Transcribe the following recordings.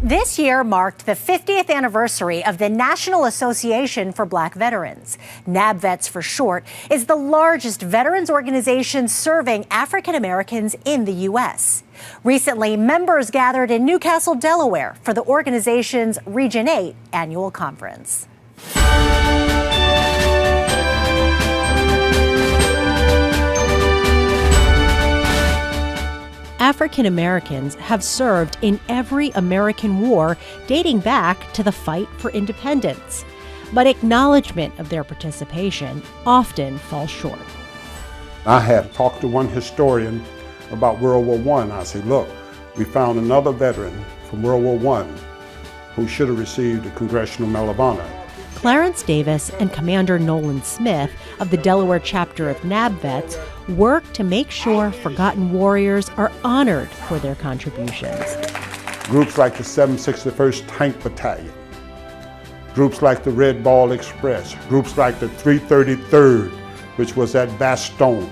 This year marked the 50th anniversary of the National Association for Black Veterans. NABVETS for short is the largest veterans organization serving African Americans in the U.S. Recently, members gathered in Newcastle, Delaware for the organization's Region 8 annual conference. African Americans have served in every American war dating back to the fight for independence. But acknowledgement of their participation often falls short. I had talked to one historian about World War I. I said, look, we found another veteran from World War I who should have received a Congressional Medal of Honor. Clarence Davis and Commander Nolan Smith of the Delaware chapter of NABVETS work to make sure forgotten warriors are honored for their contributions. Groups like the 761st Tank Battalion, groups like the Red Ball Express, groups like the 333rd, which was at Bastogne,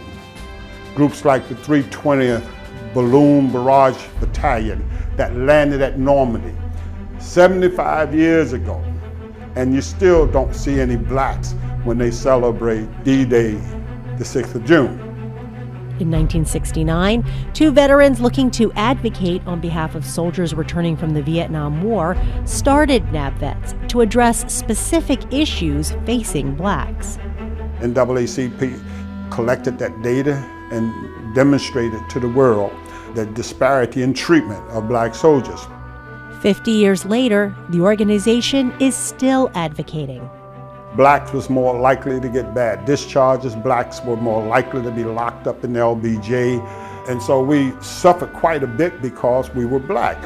groups like the 320th Balloon Barrage Battalion that landed at Normandy 75 years ago. And you still don't see any blacks when they celebrate D-Day, the 6th of June. In 1969, two veterans looking to advocate on behalf of soldiers returning from the Vietnam War started NABVETS to address specific issues facing blacks. NAACP collected that data and demonstrated to the world the disparity in treatment of black soldiers. 50 years later, the organization is still advocating. Blacks was more likely to get bad discharges. Blacks were more likely to be locked up in the LBJ. And so we suffered quite a bit because we were black.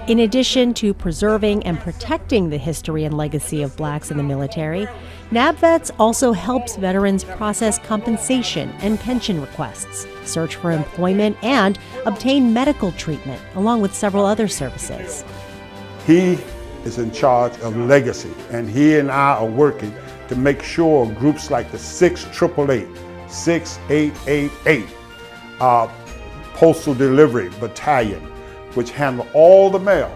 In addition to preserving and protecting the history and legacy of blacks in the military, NABVETS also helps veterans process compensation and pension requests, search for employment, and obtain medical treatment, along with several other services. He is in charge of legacy, and he and I are working to make sure groups like the 6888, 6888, Postal Delivery Battalion, which handle all the mail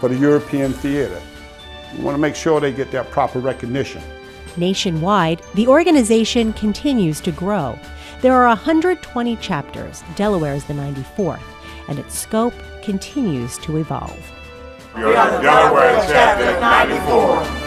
for the European theater. We want to make sure they get their proper recognition. Nationwide, the organization continues to grow. There are 120 chapters. Delaware is the 94th, and its scope continues to evolve. We are the Delaware chapter 94.